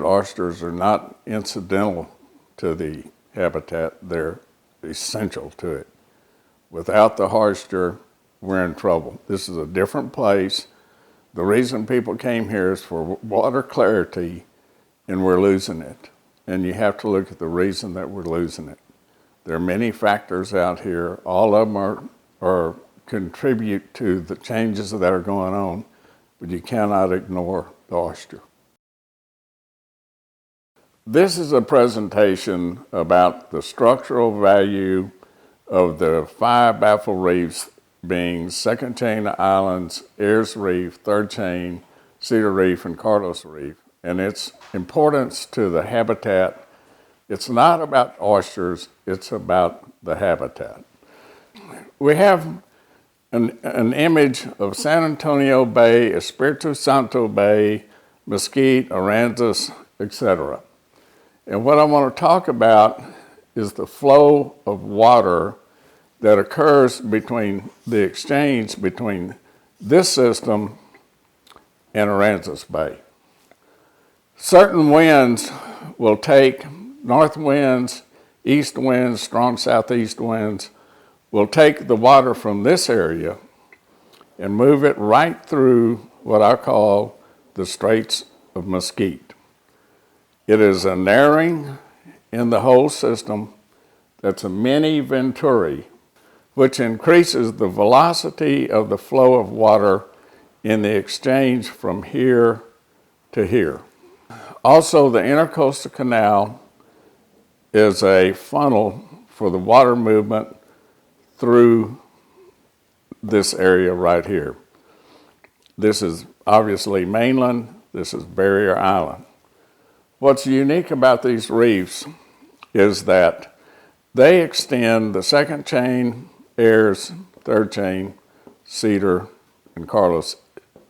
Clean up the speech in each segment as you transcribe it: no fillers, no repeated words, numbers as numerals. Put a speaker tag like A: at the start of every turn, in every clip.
A: Oysters are not incidental to the habitat, they're essential to it. Without the oyster, we're in trouble. This is a different place. The reason people came here is for water clarity, and we're losing it. And you have to look at the reason that we're losing it. There are many factors out here. All of them are contribute to the changes that are going on, but you cannot ignore the oyster. This is a presentation about the structural value of the 5 Baffle reefs, being second chain islands, Ayers Reef, third chain, Cedar Reef, and Carlos Reef, and its importance to the habitat. It's not about oysters, it's about the habitat. We have an image of San Antonio Bay, Espiritu Santo Bay, Mesquite, Aransas, etc. And what I want to talk about is the flow of water that occurs between the exchange between this system and Aransas Bay. Certain winds will take, north winds, east winds, strong southeast winds, will take the water from this area and move it right through what I call the Straits of Mesquite. It is a narrowing in the whole system that's a mini Venturi, which increases the velocity of the flow of water in the exchange from here to here. Also, the Intercoastal Canal is a funnel for the water movement through this area right here. This is obviously mainland, this is Barrier Island. What's unique about these reefs is that they extend the second chain, Ayers, third chain, Cedar, and Carlos,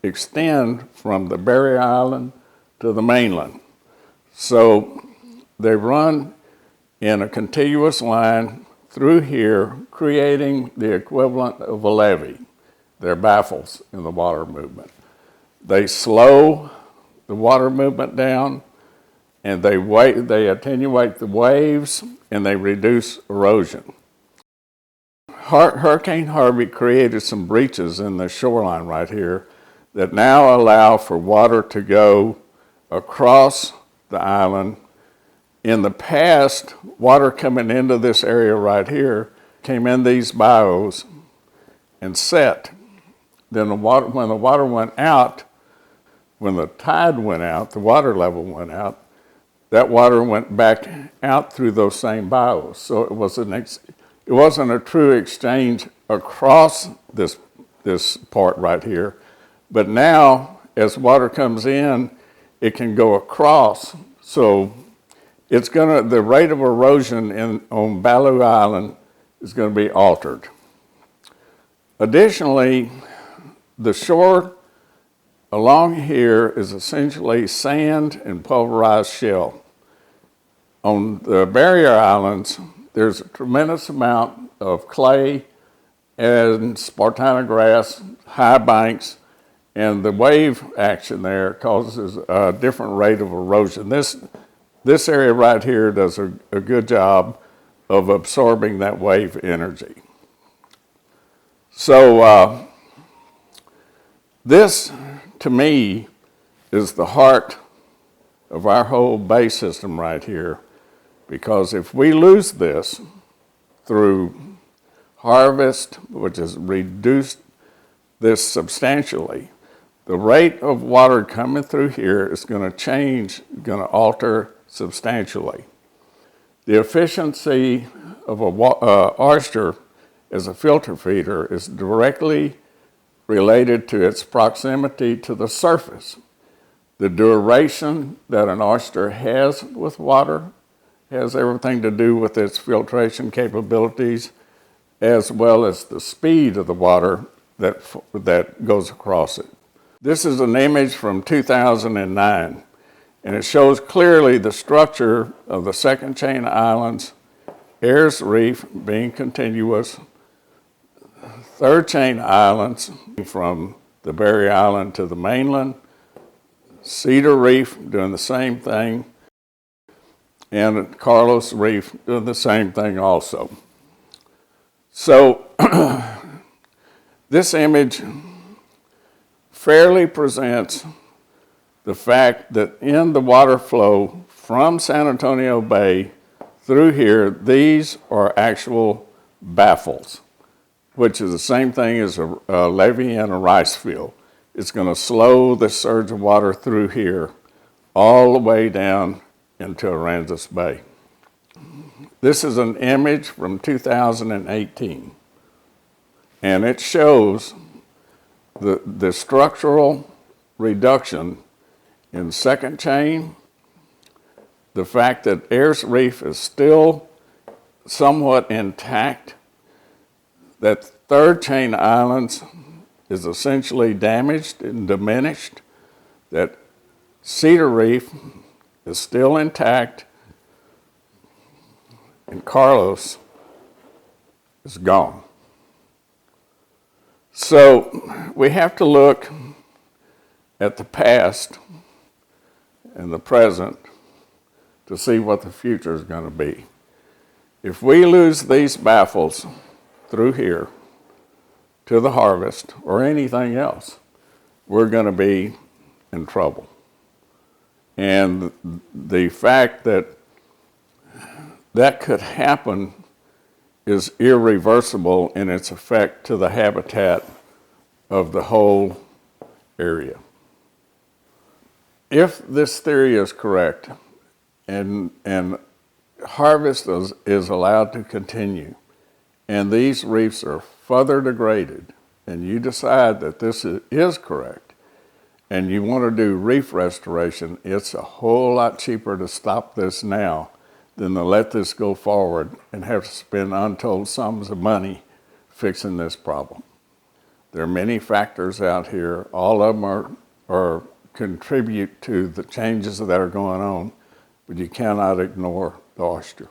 A: extend from the Barrier Island to the mainland. So they run in a continuous line through here, creating the equivalent of a levee. They're baffles in the water movement. They slow the water movement down, and they attenuate the waves, and they reduce erosion. Hurricane Harvey created some breaches in the shoreline right here that now allow for water to go across the island. In the past, water coming into this area right here came in these bayous and set. Then when the water went out, when the tide went out, the water level went out, that water went back out through those same bayous. So it wasn't a true exchange across this part right here. But now, as water comes in, it can go across. So the rate of erosion on Baffle Island is going to be altered. Additionally, the shore along here is essentially sand and pulverized shell. On the Barrier Islands, there's a tremendous amount of clay and spartina grass, high banks, and the wave action there causes a different rate of erosion. This area right here does a good job of absorbing that wave energy. So this, to me, is the heart of our whole bay system right here, because if we lose this through harvest, which has reduced this substantially, the rate of water coming through here is going to change, going to alter substantially. The efficiency of an oyster as a filter feeder is directly related to its proximity to the surface. The duration that an oyster has with water has everything to do with its filtration capabilities, as well as the speed of the water that goes across it. This is an image from 2009, and it shows clearly the structure of the second chain islands, Ayers Reef being continuous, third chain islands from the Barrier Island to the mainland, Cedar Reef doing the same thing, and Carlos Reef doing the same thing also. So this image fairly presents the fact that in the water flow from San Antonio Bay through here, these are actual baffles, which is the same thing as a levee and a rice field. It's going to slow the surge of water through here all the way down into Aransas Bay. This is an image from 2018, and it shows the structural reduction in second chain, the fact that Ayers Reef is still somewhat intact, that third chain islands is essentially damaged and diminished, that Cedar Reef is still intact, and Carlos is gone. So we have to look at the past and the present to see what the future is going to be. If we lose these baffles through here to the harvest or anything else, we're going to be in trouble. And the fact that that could happen is irreversible in its effect to the habitat of the whole area. If this theory is correct and harvest is allowed to continue, and these reefs are further degraded, and you decide that this is correct, and you want to do reef restoration, it's a whole lot cheaper to stop this now than to let this go forward and have to spend untold sums of money fixing this problem. There are many factors out here. All of them are contribute to the changes that are going on, but you cannot ignore the oyster.